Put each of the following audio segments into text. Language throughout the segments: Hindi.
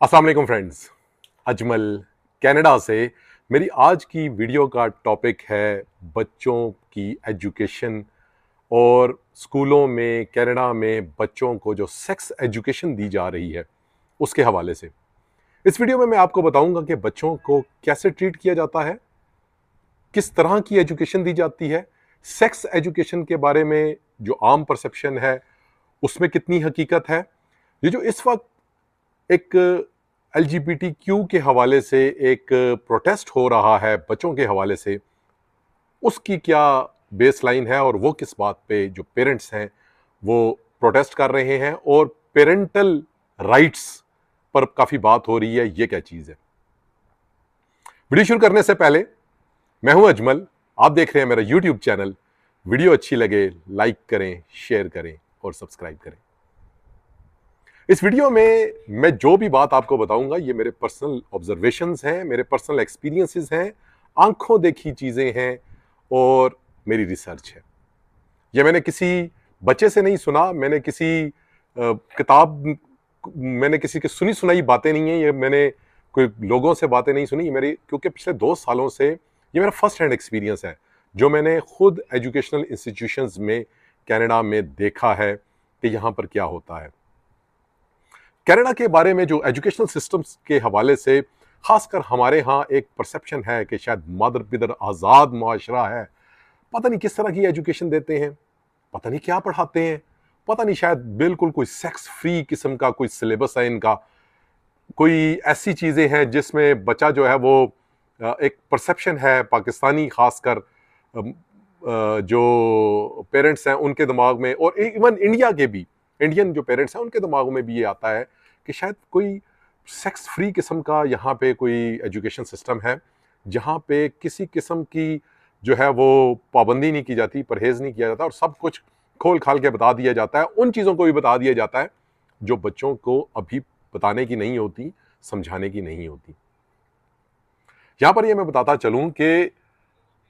अस्सलाम वालेकुम फ्रेंड्स, अजमल कनाडा से। मेरी आज की वीडियो का टॉपिक है बच्चों की एजुकेशन और स्कूलों में कनाडा में बच्चों को जो सेक्स एजुकेशन दी जा रही है उसके हवाले से। इस वीडियो में मैं आपको बताऊंगा कि बच्चों को कैसे ट्रीट किया जाता है, किस तरह की एजुकेशन दी जाती है, सेक्स एजुकेशन के बारे में जो आम परसेप्शन है उसमें कितनी हकीकत है। ये जो इस वक्त एक एलजीबीटीक्यू के हवाले से एक प्रोटेस्ट हो रहा है बच्चों के हवाले से, उसकी क्या बेसलाइन है और वो किस बात पे जो पेरेंट्स हैं वो प्रोटेस्ट कर रहे हैं और पेरेंटल राइट्स पर काफ़ी बात हो रही है, ये क्या चीज़ है। वीडियो शुरू करने से पहले, मैं हूं अजमल, आप देख रहे हैं मेरा यूट्यूब चैनल। वीडियो अच्छी लगे लाइक करें, शेयर करें और सब्सक्राइब करें। इस वीडियो में मैं जो भी बात आपको बताऊंगा ये मेरे पर्सनल ऑब्जर्वेशंस हैं, मेरे पर्सनल एक्सपीरियंसेस हैं, आंखों देखी चीज़ें हैं और मेरी रिसर्च है। ये मैंने किसी बच्चे से नहीं सुना, मैंने किसी किताब, मैंने किसी की सुनी सुनाई बातें नहीं है, ये मैंने कोई लोगों से बातें नहीं सुनी। ये मेरी, क्योंकि पिछले 2 सालों से ये मेरा फर्स्ट हैंड एक्सपीरियंस है जो मैंने खुद एजुकेशनल इंस्टीट्यूशंस में कनाडा में देखा है कि यहाँ पर क्या होता है। कनाडा के बारे में जो एजुकेशनल सिस्टम्स के हवाले से खासकर हमारे यहाँ एक परसेप्शन है कि शायद मादर पिदर आज़ाद मुआशरा है, पता नहीं किस तरह की एजुकेशन देते हैं, पता नहीं क्या पढ़ाते हैं, पता नहीं, शायद बिल्कुल कोई सेक्स फ्री किस्म का कोई सिलेबस है इनका, कोई ऐसी चीज़ें हैं जिसमें बच्चा जो है वो एक परसेप्शन है पाकिस्तानी खासकर जो पेरेंट्स हैं उनके दिमाग में, और इवन इंडिया के भी इंडियन जो पेरेंट्स हैं उनके दिमागों में भी ये आता है कि शायद कोई सेक्स फ्री किस्म का यहाँ पे कोई एजुकेशन सिस्टम है जहाँ पे किसी किस्म की जो है वो पाबंदी नहीं की जाती, परहेज नहीं किया जाता और सब कुछ खोल खाल के बता दिया जाता है। उन चीज़ों को भी बता दिया जाता है जो बच्चों को अभी बताने की नहीं होती, समझाने की नहीं होती। यहाँ पर ये मैं बताता चलूँ कि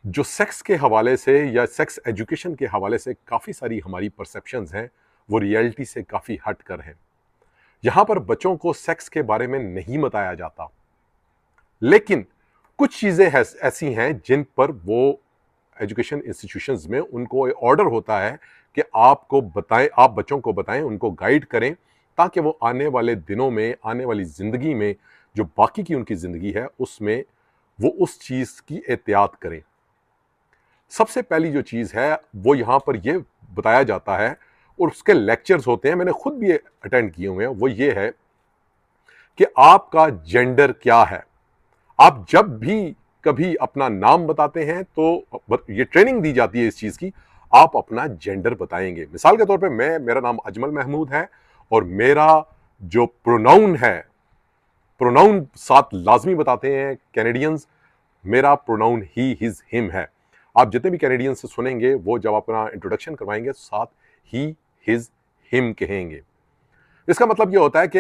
जो सेक्स के हवाले से या सेक्स एजुकेशन के हवाले से काफ़ी सारी हमारी परसेप्शंस हैं वो रियलिटी से काफ़ी हट कर हैं। यहाँ पर बच्चों को सेक्स के बारे में नहीं बताया जाता, लेकिन कुछ चीज़ें ऐसी हैं जिन पर वो एजुकेशन इंस्टीट्यूशंस में उनको ऑर्डर होता है कि आपको बताएं, आप बच्चों को बताएं, उनको गाइड करें ताकि वो आने वाले दिनों में, आने वाली ज़िंदगी में, जो बाकी की उनकी ज़िंदगी है उसमें वो उस चीज़ की एहतियात करें। सबसे पहली जो चीज़ है वो यहाँ पर यह बताया जाता है और उसके लेक्चर्स होते हैं, मैंने खुद भी अटेंड किए हुए हैं, वो ये है कि आपका जेंडर क्या है। आप जब भी कभी अपना नाम बताते हैं तो ये ट्रेनिंग दी जाती है इस चीज़ की, आप अपना जेंडर बताएंगे। मिसाल के तौर पे मेरा नाम अजमल महमूद है और मेरा जो प्रोनाउन है, प्रोनाउन साथ लाजमी बताते हैं कैनेडियंस, मेरा प्रोनाउन ही, हिज, हिम है। आप जितने भी कैनेडियन से सुनेंगे वो जब अपना इंट्रोडक्शन करवाएंगे साथ ही, हिज, हिम कहेंगे। इसका मतलब ये होता है कि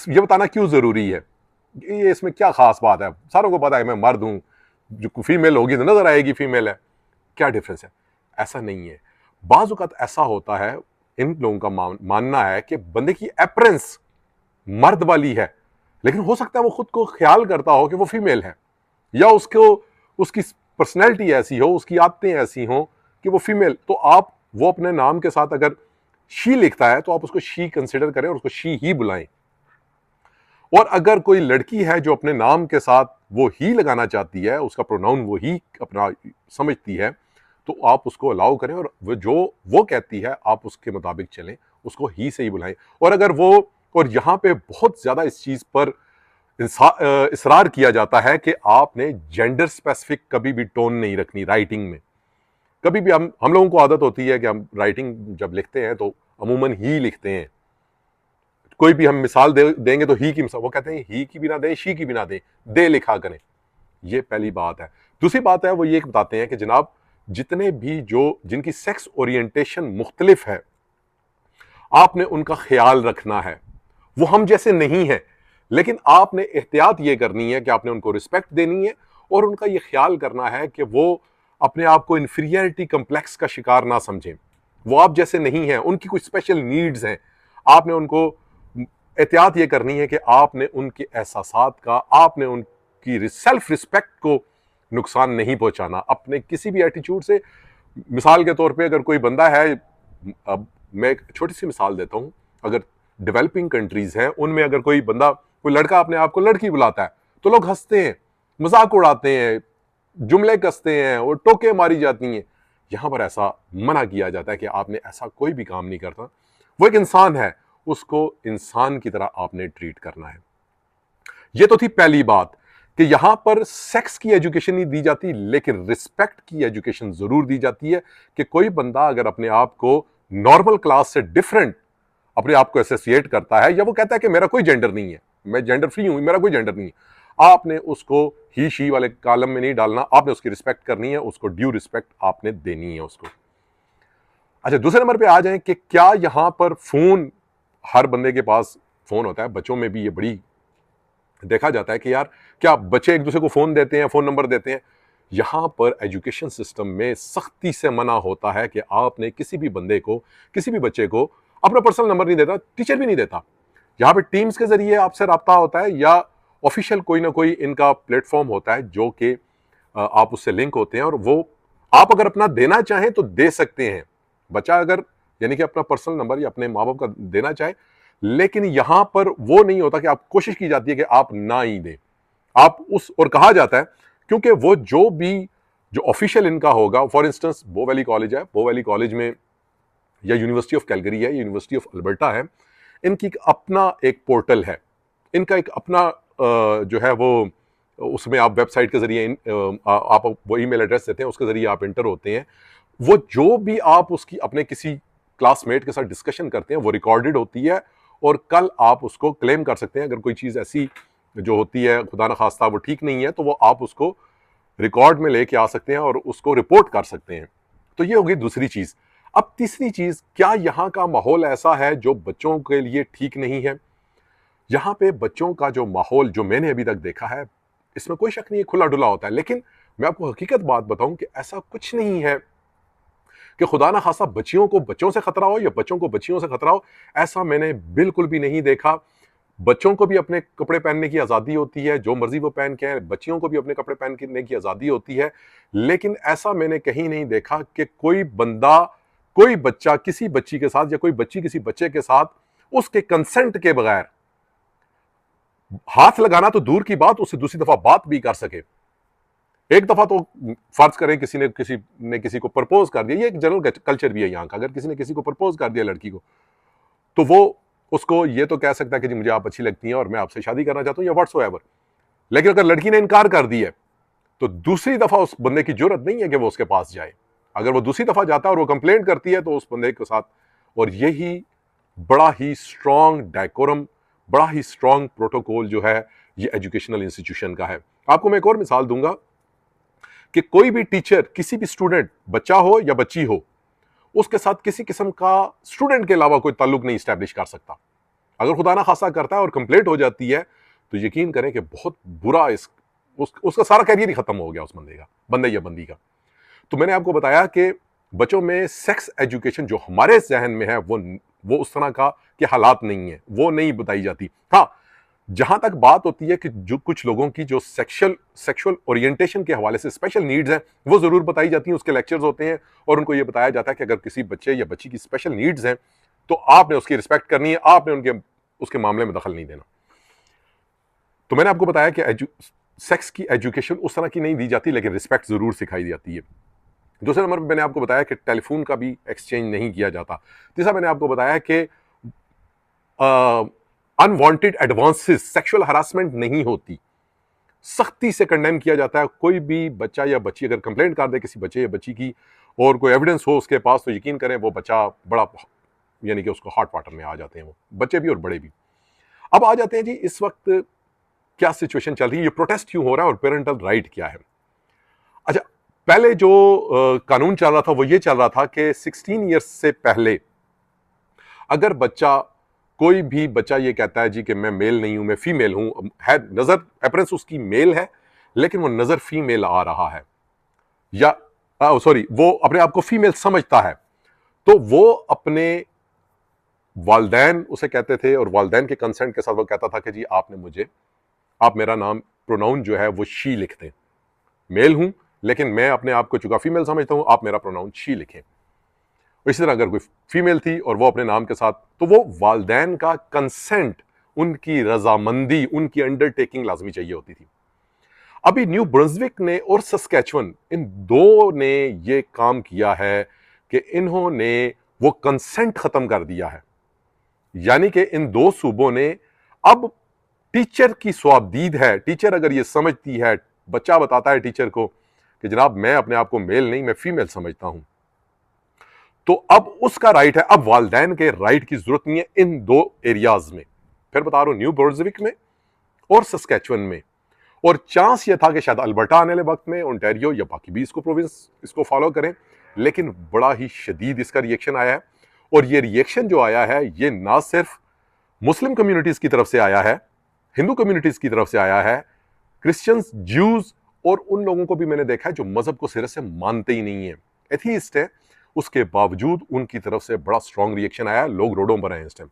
ये बताना क्यों जरूरी है, ये इसमें क्या खास बात है, सारों को पता है मैं मर्द हूं, जो फीमेल होगी तो नजर आएगी फीमेल है, क्या डिफरेंस है। ऐसा नहीं है। बाज़ औक़ात ऐसा होता है, इन लोगों का मानना है कि बंदे की अपीयरेंस मर्द वाली है, लेकिन हो सकता है वो खुद को ख्याल करता हो कि वो फीमेल है, या उसकी पर्सनैलिटी ऐसी हो, उसकी आदतें ऐसी हो कि वो फीमेल। तो आप वो अपने नाम के साथ अगर शी लिखता है तो आप उसको शी कंसिडर करें और उसको शी ही बुलाएं। और अगर कोई लड़की है जो अपने नाम के साथ वो ही लगाना चाहती है, उसका प्रोनाउन वो ही अपना समझती है, तो आप उसको अलाउ करें और वो जो वो कहती है आप उसके मुताबिक चलें, उसको ही से ही बुलाएं। और अगर वो, और यहाँ पे बहुत ज़्यादा इस चीज़ पर इसरार किया जाता है कि आपने जेंडर स्पेसिफिक कभी भी टोन नहीं रखनी राइटिंग में। कभी भी हम लोगों को आदत होती है कि हम राइटिंग जब लिखते हैं तो अमूमन ही लिखते हैं। कोई भी हम मिसाल देंगे तो ही की मिसाल, वो कहते हैं ही की भी ना दें, शी की भी ना दें, दे लिखा करें। ये पहली बात है। दूसरी बात है वो ये बताते हैं कि जनाब जितने भी जिनकी सेक्स ओरिएंटेशन मुख्तलिफ है, आपने उनका ख्याल रखना है। वो हम जैसे नहीं है, लेकिन आपने एहतियात ये करनी है कि आपने उनको रिस्पेक्ट देनी है और उनका ये ख्याल करना है कि वो अपने आप को इन्फीरियरिटी कम्प्लेक्स का शिकार ना समझें। वो आप जैसे नहीं हैं, उनकी कुछ स्पेशल नीड्स हैं, आपने उनको एहतियात ये करनी है कि आपने उनके एहसासात का, आपने उनकी सेल्फ रिस्पेक्ट को नुकसान नहीं पहुंचाना अपने किसी भी एटीट्यूड से। मिसाल के तौर पे अगर कोई बंदा है, अब मैं एक छोटी सी मिसाल देता हूं, अगर डेवलपिंग कंट्रीज हैं उनमें अगर कोई बंदा, कोई लड़का अपने आप को लड़की बुलाता है तो लोग हंसते हैं, मजाक उड़ाते हैं, जुमले कसते हैं और टोके मारी जाती हैं। यहां पर ऐसा मना किया जाता है कि आपने ऐसा कोई भी काम नहीं करता, वो एक इंसान है, उसको इंसान की तरह आपने ट्रीट करना है। ये तो थी पहली बात कि यहां पर सेक्स की एजुकेशन नहीं दी जाती, लेकिन रिस्पेक्ट की एजुकेशन जरूर दी जाती है कि कोई बंदा अगर अपने आप को नॉर्मल क्लास से डिफरेंट अपने आप को एसोसिएट करता है, या वो कहता है कि मेरा कोई जेंडर नहीं है, मैं जेंडर फ्री हूं, मेरा कोई जेंडर नहीं है, आपने उसको ही शी वाले कॉलम में नहीं डालना, आपने उसकी रिस्पेक्ट करनी है, उसको ड्यू रिस्पेक्ट आपने देनी है उसको। अच्छा, दूसरे नंबर पे आ जाएं कि क्या यहां पर फोन, हर बंदे के पास फोन होता है, बच्चों में भी ये बड़ी देखा जाता है कि यार क्या बच्चे एक दूसरे को फोन देते हैं, फोन नंबर देते हैं। यहां पर एजुकेशन सिस्टम में सख्ती से मना होता है कि आपने किसी भी बंदे को, किसी भी बच्चे को अपना पर्सनल नंबर नहीं देता, टीचर भी नहीं देता। यहां पे टीम्स के जरिए आपसे रब्ता होता है या ऑफिशियल कोई ना कोई इनका प्लेटफॉर्म होता है जो कि आप उससे लिंक होते हैं, और वो आप अगर अपना देना चाहें तो दे सकते हैं। बच्चा अगर यानी कि अपना पर्सनल नंबर या अपने माँ बाप का देना चाहे, लेकिन यहां पर वो नहीं होता कि आप, कोशिश की जाती है कि आप ना ही दें आप उस, और कहा जाता है क्योंकि वो जो भी जो ऑफिशियल इनका होगा, फॉर इंस्टेंस बो वैली कॉलेज है, बो वैली कॉलेज में या यूनिवर्सिटी ऑफ कैलगरी है, यूनिवर्सिटी ऑफ अल्बर्टा है, इनकी अपना एक पोर्टल है, इनका एक अपना जो है वो, उसमें आप वेबसाइट के जरिए आप वो ईमेल एड्रेस देते हैं, उसके जरिए आप इंटर होते हैं। वो जो भी आप उसकी अपने किसी क्लासमेट के साथ डिस्कशन करते हैं वो रिकॉर्डेड होती है, और कल आप उसको क्लेम कर सकते हैं। अगर कोई चीज़ ऐसी जो होती है खुदा न खास्ता वो ठीक नहीं है, तो वो आप उसको रिकॉर्ड में लेके आ सकते हैं और उसको रिपोर्ट कर सकते हैं। तो ये होगी दूसरी चीज़। अब तीसरी चीज़, क्या यहाँ का माहौल ऐसा है जो बच्चों के लिए ठीक नहीं है? यहाँ पे बच्चों का जो माहौल जो मैंने अभी तक देखा है, इसमें कोई शक नहीं है, खुला डुला होता है, लेकिन मैं आपको हकीकत बात बताऊं कि ऐसा कुछ नहीं है कि खुदा ना खासा बच्चियों को बच्चों से खतरा हो या बच्चों को बच्चियों से खतरा हो। ऐसा मैंने बिल्कुल भी नहीं देखा। बच्चों को भी अपने कपड़े पहनने की आज़ादी होती है, जो मर्जी वो पहन के हैं, बच्चियों को भी अपने कपड़े पहनने की आज़ादी होती है, लेकिन ऐसा मैंने कहीं नहीं देखा कि कोई बंदा, कोई बच्चा किसी बच्ची के साथ या कोई बच्ची किसी बच्चे के साथ उसके कंसेंट के बगैर, हाथ लगाना तो दूर की बात, उससे दूसरी दफा बात भी कर सके। एक दफा तो फर्ज करें किसी ने किसी को प्रपोज कर दिया, ये एक जनरल कल्चर भी है यहाँ का, अगर किसी ने किसी को प्रपोज कर दिया लड़की को, तो वो उसको ये तो कह सकता है कि जी मुझे आप अच्छी लगती हैं और मैं आपसे शादी करना चाहता हूँ या व्हाट्सएवर। लेकिन अगर लड़की ने इनकार कर दिया है तो दूसरी दफा उस बंदे की जरूरत नहीं है कि वो उसके पास जाए। अगर वो दूसरी दफा जाता है और वो कंप्लेंट करती है तो उस बंदे के साथ, और यही बड़ा ही स्ट्रॉन्ग डेकोरम, बड़ा ही स्ट्रॉन्ग प्रोटोकॉल जो है ये एजुकेशनल इंस्टीट्यूशन का है। आपको मैं एक और मिसाल दूंगा कि कोई भी टीचर किसी भी स्टूडेंट, बच्चा हो या बच्ची हो, उसके साथ किसी किस्म का स्टूडेंट के अलावा कोई ताल्लुक नहीं स्टैब्लिश कर सकता। अगर खुदा ना खासा करता है और कंप्लेंट हो जाती है तो यकीन करें कि बहुत बुरा उसका सारा कैरियर ही खत्म हो गया उस बंदे या बंदी का। तो मैंने आपको बताया कि बच्चों में सेक्स एजुकेशन जो हमारे जहन में है वो उस तरह का के हालात नहीं है, वो नहीं बताई जाती। हाँ, जहां तक बात होती है कि जो कुछ लोगों की जो सेक्सुअल ओरिएंटेशन के हवाले से स्पेशल नीड्स हैं वो जरूर बताई जाती हैं, उसके लेक्चर्स होते हैं और उनको ये बताया जाता है कि अगर किसी बच्चे या बच्ची की स्पेशल नीड्स हैं तो आपने उसकी रिस्पेक्ट करनी है, आपने उसके मामले में दखल नहीं देना। तो मैंने आपको बताया कि सेक्स की एजुकेशन उस तरह की नहीं दी जाती, लेकिन रिस्पेक्ट जरूर सिखाई जाती है। दूसरे नंबर पर मैंने आपको बताया कि टेलीफोन का भी एक्सचेंज नहीं किया जाता। तीसरा मैंने आपको बताया कि अनवांटेड एडवांसेस, सेक्सुअल हरासमेंट नहीं होती, सख्ती से कंडेम किया जाता है। कोई भी बच्चा या बच्ची अगर कंप्लेंट कर दे किसी बच्चे या बच्ची की और कोई एविडेंस हो उसके पास, तो यकीन करें वो बच्चा बड़ा, यानी कि उसको हॉट वाटर में आ जाते हैं वो बच्चे भी और बड़े भी। अब आ जाते हैं जी इस वक्त क्या सिचुएशन चल रही है, ये प्रोटेस्ट क्यों हो रहा है और पेरेंटल राइट क्या है। अच्छा, पहले जो कानून चल रहा था वो ये चल रहा था कि 16 ईयर्स से पहले अगर बच्चा, कोई भी बच्चा ये कहता है जी कि मैं मेल नहीं हूं, मैं फीमेल हूं, है नजर अपरेंस उसकी मेल है लेकिन वो नजर फीमेल आ रहा है, या सॉरी वो अपने आप को फीमेल समझता है, तो वो अपने वालदैन उसे कहते थे और वालदैन के कंसेंट के साथ वो कहता था कि जी आप मेरा नाम प्रोनाउन जो है वो शी लिख दें, मेल हूं लेकिन मैं अपने आप को चूंकि फीमेल समझता हूं, आप मेरा प्रोनाउन शी लिखें। इसी तरह अगर कोई फीमेल थी और वो अपने नाम के साथ, तो वो वालदैन का कंसेंट, उनकी रजामंदी, उनकी अंडरटेकिंग लाजमी चाहिए होती थी। अभी न्यू ब्रंसविक ने और सस्कैचुअन, इन दो ने ये काम किया है कि इन्होंने वो कंसेंट खत्म कर दिया है। यानी कि इन दो सूबों ने अब टीचर की स्वाबदीद है, टीचर अगर ये समझती है, बच्चा बताता है टीचर को कि जनाब मैं अपने आप को मेल नहीं, मैं फीमेल समझता हूं, तो अब उसका राइट है। अब वालदैन के राइट की जरूरत नहीं है इन दो एरियाज में, फिर बता रहा हूं, न्यू ब्रंसविक में और सस्कैचुअन में। और चांस ये था कि शायद अल्बर्टा आने वाले वक्त में, ओंटारियो या बाकी भी इसको प्रोविंस इसको फॉलो करें, लेकिन बड़ा ही शदीद इसका रिएक्शन आया है। और ये रिएक्शन जो आया है, ये ना सिर्फ मुस्लिम कम्युनिटीज की तरफ से आया है, हिंदू कम्युनिटीज की तरफ से आया है, क्रिश्चियंस, ज्यूज और उन लोगों को भी मैंने देखा है जो मजहब को सिरे से मानते ही नहीं है, एथीस्ट है, उसके बावजूद उनकी तरफ से बड़ा स्ट्रॉन्ग रिएक्शन आया। लोग रोडों पर हैं इस टाइम,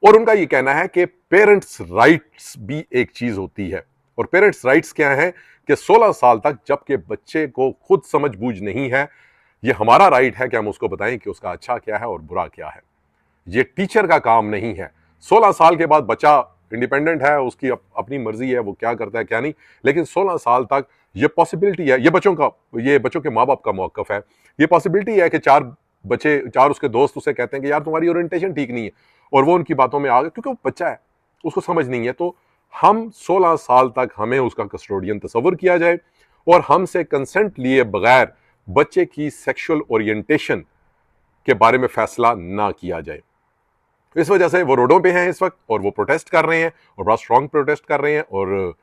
और उनका यह कहना है कि पेरेंट्स राइट्स भी एक चीज होती है। और पेरेंट्स राइट्स क्या है कि 16 साल तक जबकि बच्चे को खुद समझ बूझ नहीं है, यह हमारा राइट है कि हम उसको बताएं कि उसका अच्छा क्या है और बुरा क्या है। यह टीचर का काम नहीं है। 16 साल के बाद बच्चा इंडिपेंडेंट है, उसकी अपनी मर्जी है, वो क्या करता है क्या नहीं, लेकिन 16 साल तक ये पॉसिबिलिटी है, ये बच्चों के माँ बाप का मौकफ है, ये पॉसिबिलिटी है कि चार उसके दोस्त उसे कहते हैं कि यार तुम्हारी ओरिएंटेशन ठीक नहीं है, और वो उनकी बातों में आ गए क्योंकि वो बच्चा है, उसको समझ नहीं है। तो हम 16 साल तक हमें उसका कस्टोडियन तस्वर किया जाए और हमसे कंसेंट लिए बगैर बच्चे की सेक्सुअल ओरिएंटेशन के बारे में फैसला ना किया जाए। इस वजह से वो रोडों पे हैं इस वक्त और वो प्रोटेस्ट कर रहे हैं और बड़ा स्ट्रांग प्रोटेस्ट कर रहे हैं और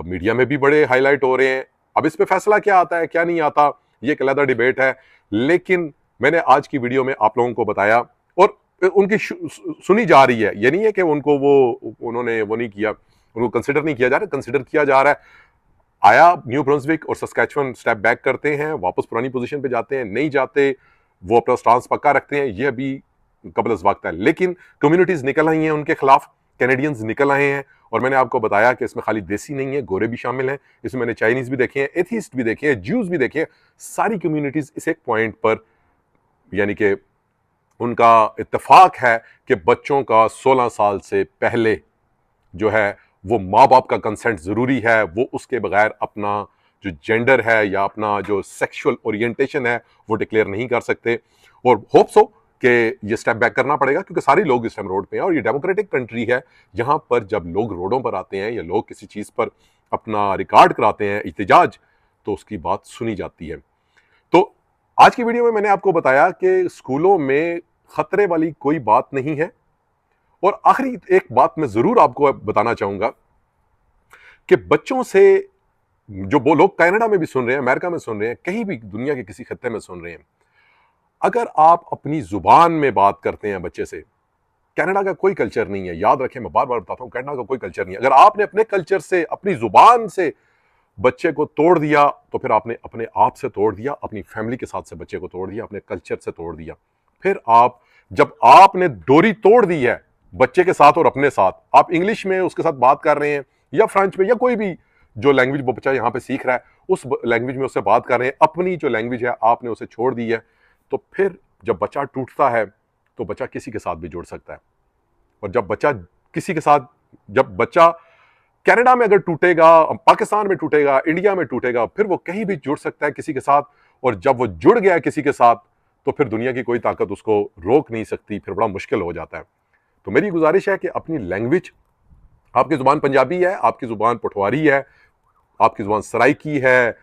मीडिया में भी बड़े हाईलाइट हो रहे हैं। अब इस पे फैसला क्या आता है क्या नहीं आता, ये एक अलग डिबेट है, लेकिन मैंने आज की वीडियो में आप लोगों को बताया और उनकी सुनी जा रही है। ये नहीं है कि उन्होंने वो नहीं किया, उनको कंसिडर नहीं किया जा रहा, कंसिडर किया जा रहा है। आया न्यू ब्रंसविक और सस्कैचुअन स्टेप बैक करते हैं, वापस पुरानी पोजीशन पे जाते हैं, नहीं जाते, वो अपना स्टांस पक्का रखते हैं, ये अभी कबल वक्त है। लेकिन कम्युनिटीज निकल आई हैं उनके खिलाफ, कैनेडियंस निकल आए हैं, और मैंने आपको बताया कि इसमें खाली देसी नहीं है, गोरे भी शामिल हैं, इसमें मैंने चाइनीज भी देखे हैं, एथीस्ट भी देखे हैं, ज्यूज भी देखे हैं। सारी कम्युनिटीज इस एक पॉइंट पर यानी कि उनका इत्तेफाक है कि बच्चों का 16 साल से पहले जो है वो माँ बाप का कंसेंट जरूरी है, वो उसके बगैर अपना जो जेंडर है या अपना जो सेक्सुअल ओरिएंटेशन है वो डिक्लेयर नहीं कर सकते। और होप सो कि ये स्टेप बैक करना पड़ेगा, क्योंकि सारे लोग इस टाइम रोड पे हैं और ये डेमोक्रेटिक कंट्री है, यहाँ पर जब लोग रोडों पर आते हैं या लोग किसी चीज पर अपना रिकॉर्ड कराते हैं इhtजाज, तो उसकी बात सुनी जाती है। तो आज की वीडियो में मैंने आपको बताया कि स्कूलों में खतरे वाली कोई बात नहीं है। और आखिरी एक बात मैं जरूर आपको बताना चाहूंगा कि बच्चों से, जो वो लोग कनाडा में भी सुन रहे हैं, अमेरिका में सुन रहे हैं, कहीं भी दुनिया के किसी खत्ते में सुन रहे हैं, अगर आप अपनी जुबान में बात करते हैं बच्चे से, कनाडा का कोई कल्चर नहीं है, याद रखें, मैं बार बार बताता हूं, कनाडा का कोई कल्चर नहीं है। अगर आपने अपने कल्चर से, अपनी जुबान से बच्चे को तोड़ दिया, तो फिर आपने अपने आप से तोड़ दिया, अपनी फैमिली के साथ से बच्चे को तोड़ दिया, अपने कल्चर से तोड़ दिया। फिर जब आपने डोरी तोड़ दी है बच्चे के साथ और अपने साथ, आप इंग्लिश में उसके साथ बात कर रहे हैं या फ्रेंच में या कोई भी जो लैंग्वेज वो बच्चा यहाँ पे सीख रहा है, उस लैंग्वेज में उससे बात कर रहे हैं, अपनी जो लैंग्वेज है आपने उसे छोड़ दी है, तो फिर जब बच्चा टूटता है तो बच्चा किसी के साथ भी जुड़ सकता है। और जब बच्चा कनाडा में अगर टूटेगा, पाकिस्तान में टूटेगा, इंडिया में टूटेगा, फिर वो कहीं भी जुड़ सकता है किसी के साथ। और जब वो जुड़ गया किसी के साथ, तो फिर दुनिया की कोई ताकत उसको रोक नहीं सकती, फिर बड़ा मुश्किल हो जाता है। तो मेरी गुजारिश है कि अपनी लैंग्वेज, आपकी जुबान पंजाबी है, आपकी जुबान पठवारी है, आपकी जुबान सराइकी है,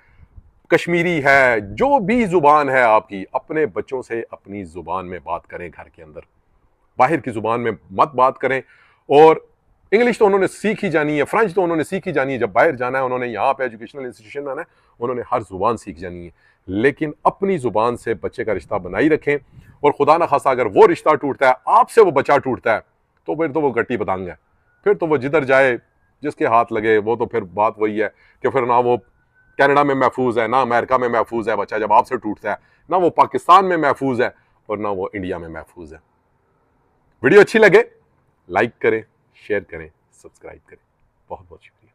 कश्मीरी है, जो भी जुबान है आपकी, अपने बच्चों से अपनी जुबान में बात करें घर के अंदर, बाहर की जुबान में मत बात करें। और इंग्लिश तो उन्होंने सीख ही जानी है, फ्रेंच तो उन्होंने सीख ही जानी है, जब बाहर जाना है, उन्होंने यहाँ पे एजुकेशनल इंस्टीट्यूशन में आना है, उन्होंने हर जुबान सीख जानी है। लेकिन अपनी जुबान से बच्चे का रिश्ता बनाई रखें, और खुदा ना खासा अगर वो रिश्ता टूटता है, आपसे वो बच्चा टूटता है, तो फिर तो वो गट्टी पतंग है, फिर तो वो जिधर जाए जिसके हाथ लगे, वो तो फिर बात वही है कि फिर ना वो कनाडा में महफूज है, ना अमेरिका में महफूज है बच्चा जब आपसे टूटता है, ना वो पाकिस्तान में महफूज है और ना वो इंडिया में महफूज है। वीडियो अच्छी लगे लाइक करें, शेयर करें, सब्सक्राइब करें। बहुत बहुत शुक्रिया।